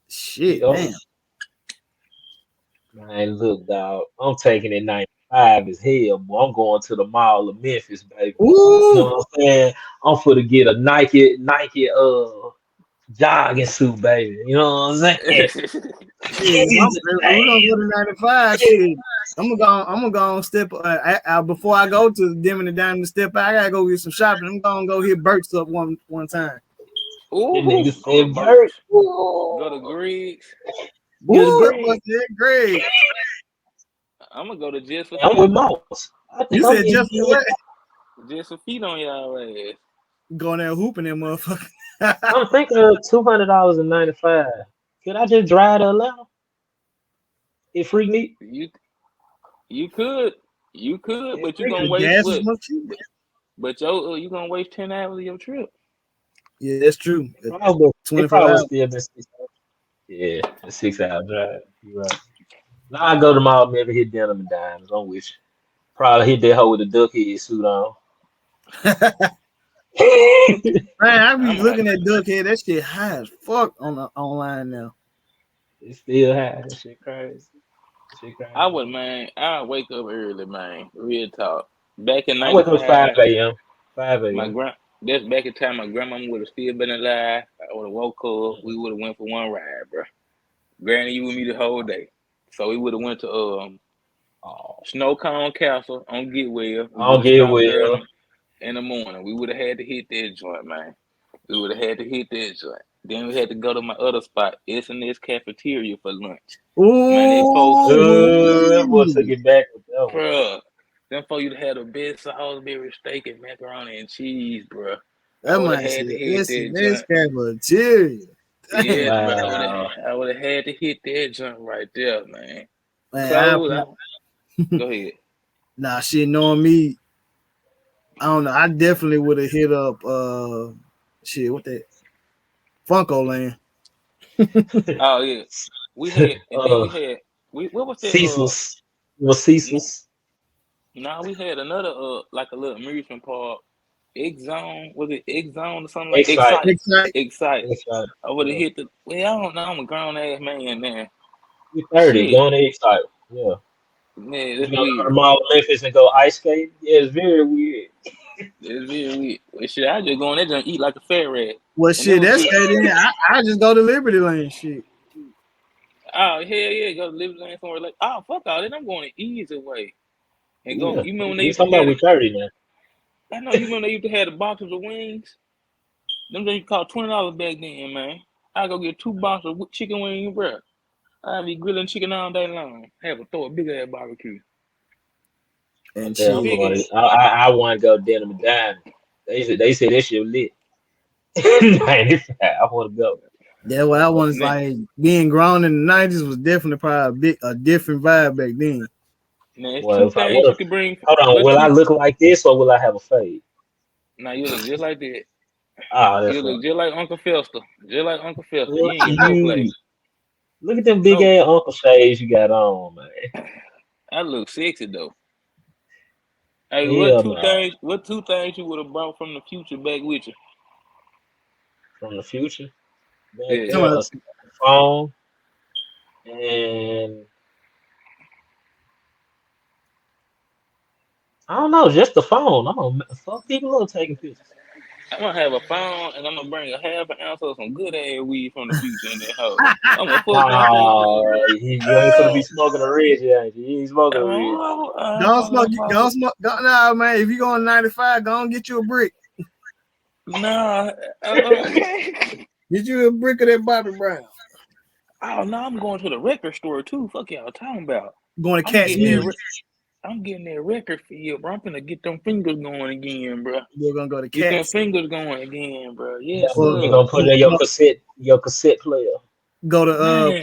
shit, Oh, damn. man, look, dog. I'm taking it 95 as hell, boy. I'm going to the Mall of Memphis, baby. You know Ooh, what I'm saying? I'm for to get a Nike jogging suit, baby. You know what I'm saying? shit. If we're gonna go to 95, shit. I'm gonna go on step before I go to the Diamond and Diamonds step. I gotta go get some shopping. I'm gonna go hit Burt's up one time. That nigga Ooh, go to said, Bert. Burks. Go to Ooh, Griggs. get a Ooh, that was green. it, great. I'm gonna go to Just for I'm with Feet. Moss. I You think I'm said getting just for what? Just for feet on y'all ass. Going there hooping that motherfucker. I'm thinking of $200.95. Could I just drive to Atlanta? It free me. You you could but you gonna The waste gas is what? much cheaper. But yo, you gonna waste 10 hours of your trip. Yeah, that's true. It 24 probably hours. still been 6 hours. Yeah, a 6 hour drive. You're right. Now I go to mall, maybe hit Denim and Dimes. I'm with you. Probably hit that hoe with a duck head suit on. Man, I be I'm a, looking at Duckhead. That shit high as fuck on the online now. It's still high. That shit crazy. Shit I crazy. would, man. I wake up early, man. Real talk. Back in I wake up 5 '95, a.m. 5 my a.m. grand that's back in time. My grandma would have still been alive. I would have woke up. We would have went for one ride, bro. Granny, you with me the whole day. So we would have went to Oh, Snow Cone Castle on Getwell. We I would don't have get stopped there well. in the morning. We would have had to hit that joint, man. We would have had to hit that joint. Then we had to go to my other spot, S&S Cafeteria for lunch. Man, they folks, That boy took Ooh, it back with that one. bruh, them folks you'd have the best Salisbury steak and macaroni and cheese, bruh. I that would have might had say to hit this that and this joint. cafeteria. Damn, Yes, bro. Wow. I would have had to hit that joint right there, man. man. Close. Go ahead. Nah, shit, knowing me, I don't know. I definitely would have hit up shit, what that Funko Land. Oh yeah, we had, and then uh, we had, we what was that? Cecil's. Was Cecil's? Nah, we had another like a little amusement park. X Zone, was it X Zone or something like Excite. Excite? Excite. Excite. Excite. I would have Yeah. hit the. Well, I don't know. I'm a grown ass man, man. You 30, Shit, going to Excite. Yeah. man, You that's gonna go to the weird. Mall of Memphis and go ice skating? Yeah, it's very weird. It's very weird. Well, shit, I just go in there and eat like a fat rat, Well, and that shit, was that's shit. straight in. I just go to Liberty Lane. Shit. Oh hell yeah, go to Liberty Land somewhere like. Oh fuck all that. I'm going to Easy Way. and go. Yeah. You remember when they We used to talking about have we it? 30 now. I know you remember they used to have the boxes of wings. Them things cost $20 back then, man. I go get 2 boxes of chicken wings, bro. I be grilling chicken all day long. Have a throw a big ass barbecue. I And tell I'm Big shit. going. ass. I want to go denim and dime. They said that shit lit. 95. I want to go. That's why I was Man, like being grown in the 90s was definitely probably a different vibe back then. man, it's Well, two if I things you would, can bring. hold on. Well, Will I two. look like this or will I have a fade? Now you look just like that. Ah, You that's right. look just like Uncle Fester. Just like Uncle Fester. You Look ain't at getting no play. you. Look at them big No, ass Uncle shades you got on, man. I look sexy though. Hey, what Hell two no. things? What 2 things you would have brought from the future back with you? From the future. Back Yeah. Come there, on. a phone and I don't know, just the phone. I'm gonna fuck people up taking pictures. I'm gonna have a phone and I'm gonna bring a half an ounce of some good ass weed from the future in that hoe. I'm gonna fuck them folks up. Oh, you ain't gonna be smoking a ridge, ain't you? You ain't smoking a ridge. Don't smoke, don't smoke. Don't, nah, man. If you go on 95, go and get you a brick. Nah, okay. Get you a brick of that Bobby Brown. Oh no, I'm going to the record store too. Fuck y'all talking about. Going to I'm catch getting that. music. I'm getting that record feel, bro. I'm finna get them fingers going again, bro. We're gonna go to Get them cats. fingers going again, bro. Yes, You sir. gonna put it in your cassette player. Go to Man,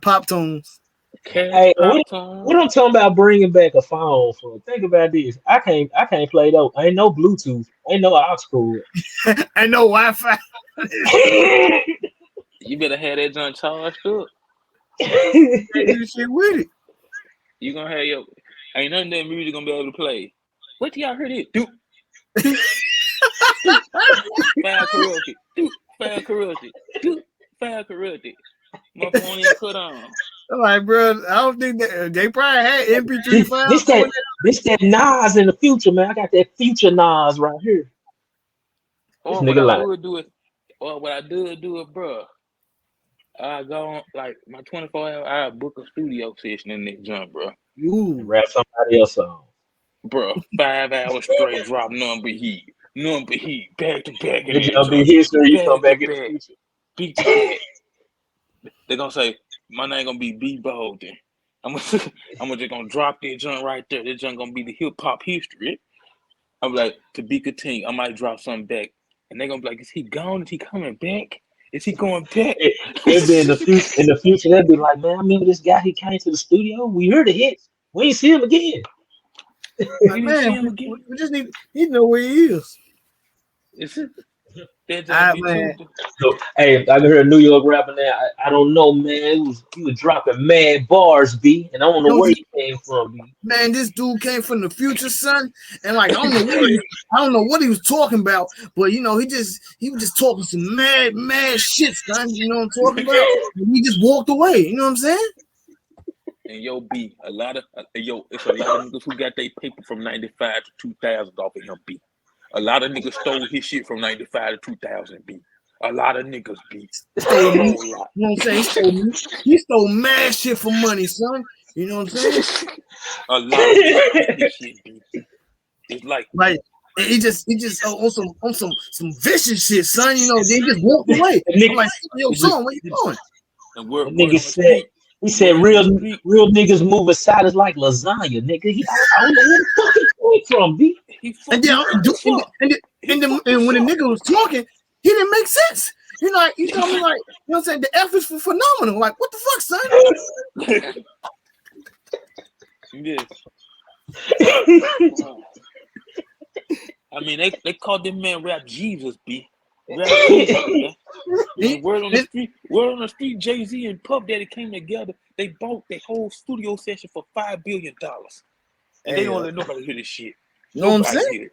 Pop Tunes. Cash Hey, Pop what Tone. I'm talking about bringing back a phone for? Think about this. I can't play those. Ain't no Bluetooth. Ain't no aux cord. Ain't no Wi-Fi. You better have that joint charged up. Can't do shit with it. You gonna have your ain't nothing that music gonna be able to play. What y'all heard it? Do foul corrupted. Do foul corrupted. Do foul corrupted. My phone ain't cut on. I'm like, bro, I don't think that they probably had MP3 this, files. this that this that Nas in the future, man. I got that future Nas right here. This Or what nigga I like would do it, or what I do it, bro. I go on like my 24 hour. I book a studio session in that jump, bro. Ooh. rap somebody else song. Bro, 5 hours straight drop number heat, back to back in It's that gonna be jump, history. You come back to back in the back, future. beat the cat. They gonna say my name gonna be B Bolden. I'm gonna, I'm just gonna drop that junk right there. That junk gonna be the hip hop history. I'm like to be continued. I might drop something back, and they gonna be like, "Is he gone? Is he coming back? Is he going back?" It'd be in the future. In the future, they'd be like, "Man, I remember this guy. He came to the studio. We heard the hits. We ain't see him again." Like, You didn't see man, him again. we just need to know where he is. Is it? That junk Ah, be man. too. So, hey, I heard a New York rapper now. I don't know, man. He was dropping mad bars, B, and I don't know No, where he came from, B. man, this dude came from the future, son, and like I don't know what he was talking about, but you know, he was just talking some mad shit, son. You know what I'm talking about? And he just walked away. You know what I'm saying? And yo, B, a lot of it's a lot of niggas who got their paper from 95 to 2000 off of him, B. A lot of niggas stole his shit from 95 to 2000, B. A lot of niggas, B. Stole A me. whole lot. You know what I'm saying? He stole mad shit for money, son. You know what I'm saying? A lot of niggas took his shit, B. It's like Like he just on some vicious shit, son. You know, then he just walked away. I'm like, yo, son, where you going? and The word nigga on the said, street. he said, Word on the real street. niggas moving silence like lasagna, nigga. I don't know where the fuck he came from, B. He And fucked then the fuck. and when the nigga was talking, he didn't make sense. You know, you told me like, you know what I'm saying? The efforts were phenomenal. Like, what the fuck, son? Yes. I mean, they called this man Rap Jesus, B. Rap Jesus, man. And word on the street, Jay-Z and Puff Daddy came together. They bought their whole studio session for $5 billion. And they don't let nobody hear this shit. You know what I'm Nobody saying? hear it.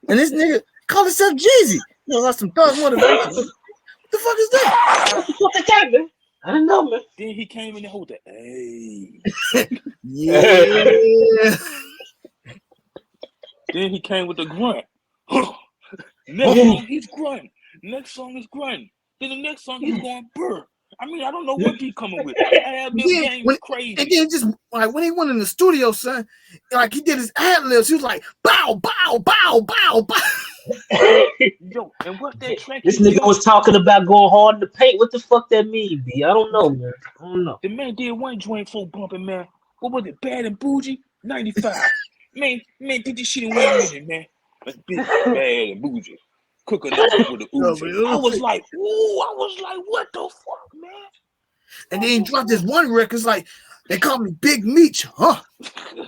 And this nigga called himself Jeezy. You know, that's some thug motivation. What the fuck is that? What the fuck is that, man? I don't know, man. Then he came in and hold that. Hey. Yeah. Then he came with the grunt. Next song, he's grunting. Next song is grunting. Then the next song, he's going burr. I mean, I don't know what he coming with. The ad lib game is crazy. And then just like when he went in the studio, son, like he did his ad libs, he was like bow, bow, bow, bow, bow. Yo, and what that track? This nigga was talking about going hard in the paint. What the fuck that mean, B? I don't know, man. I don't know. The man did one joint so bumping, man. What was it? Bad and Bougie? 95. man, did this shit in 1 minute, man. That's big, bad and bougie. Cooking up with the Uzi. I was like, what the fuck, man? And then he dropped this one record. It's like, they call me Big Meech, huh?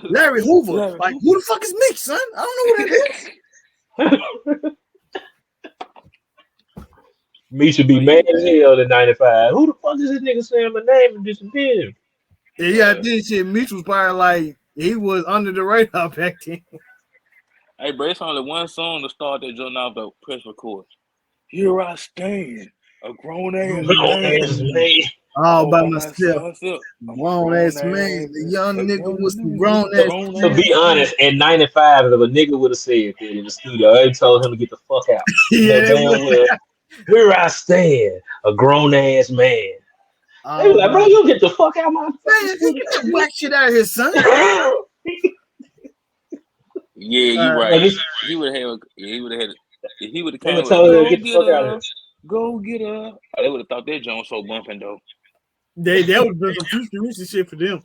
Larry Hoover. Like, who the fuck is Meech, son? I don't know who that is. Meech should be mad as hell in 95. Who the fuck is this nigga saying my name and disappeared? Yeah, this shit. Meech was probably like, he was under the radar back then. Hey, bro, it's only one song to start that joint off the press record. Here I stand, a grown ass man. All by myself. Grown ass man. The young nigga was the grown ass. To be honest, in 95, if a nigga would have said that in the studio, I told him to get the fuck out. Here I stand, a grown ass man. They were like, bro, you get the fuck out of my face. Get that black shit out of here, son. Yeah, you're right. He would have had. He would have came with go get her. Oh, they would have thought that Jones so bumping though. That would have been some futuristic shit for them.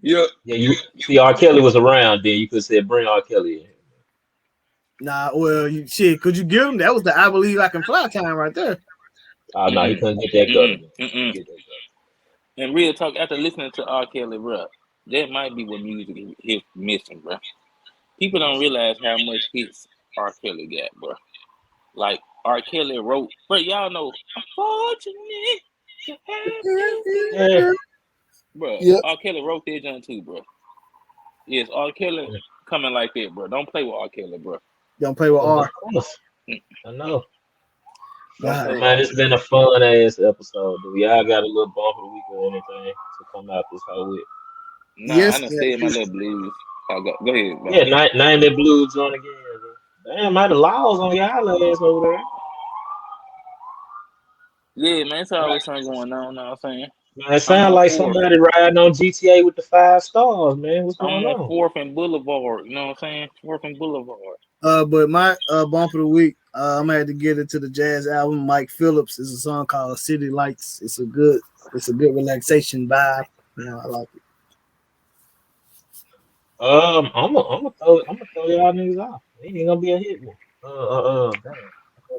Yeah. Yeah, you see, R. Kelly was around then. You could say, bring R. Kelly in. Nah, well, shit, could you give him? That was the I Believe I Can Fly time right there. Oh, no, he couldn't get that gun. And real talk, after listening to R. Kelly, bro, that might be what music is missing, bro. People don't realize how much hits R. Kelly got, bro. Like, R. Kelly wrote, bro, y'all know, unfortunate. Bro, R. Kelly wrote that joint too, bro. Yes, R. Kelly coming like that, bro. Don't play with R. Kelly, bro. Don't play with R. I know. Man, it's been a fun ass episode. Do y'all got a little bump of the week or anything to come out this whole week? Nah, I done said my little blues. Go ahead, bro. Yeah, name that blues on again, bro. Damn, man, the laws on y'all ass over there. Yeah, man, it's always something going on, know what I'm saying? Man, it sounds like somebody riding on GTA with the 5 stars, man. What's going on? 4th and Boulevard, you know what I'm saying? 4th and Boulevard. But my bump of the week, I'm gonna have to get into the jazz album. Mike Phillips is a song called City Lights. It's a good relaxation vibe. You know, I like it. I'm gonna throw y'all niggas off. It ain't gonna be a hit one.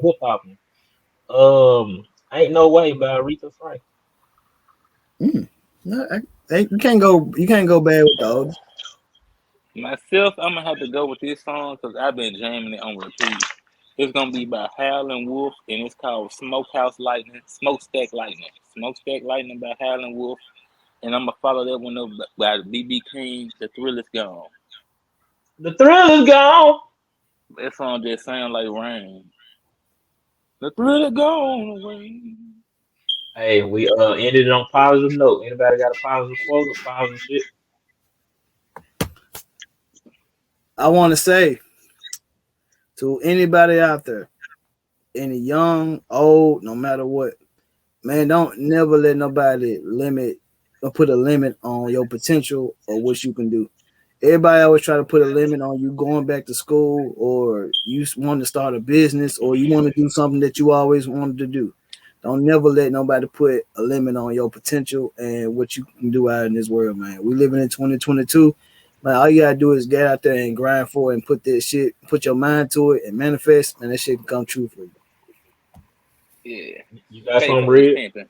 Hip hop one. Ain't No Way by Aretha Franklin. No, you can't go bad with those. Myself, I'm gonna have to go with this song because I've been jamming it on repeat. It's gonna be by Howlin' Wolf, and it's called Smokestack Lightning by Howlin' Wolf, and I'm gonna follow that one up by BB King. The Thrill Is Gone. The Thrill Is Gone. That song just sound like rain. The thrill is gone away. Hey, we ended it on positive note. Anybody got a positive quote or positive shit? I want to say to anybody out there, any young, old, no matter what, man, don't never let nobody limit or put a limit on your potential or what you can do. Everybody always try to put a limit on you going back to school, or you want to start a business, or you want to do something that you always wanted to do. Don't never let nobody put a limit on your potential and what you can do out in this world, man. We living in 2022. Man, all you gotta do is get out there and grind for it and put your mind to it and manifest, and that shit can come true for you. Yeah. You got some red?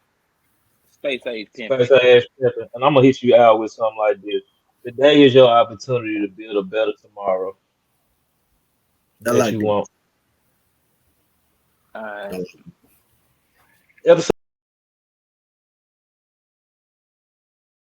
Space age pimping. And I'm gonna hit you out with something like this. Today is your opportunity to build a better tomorrow that you want. All right. Episode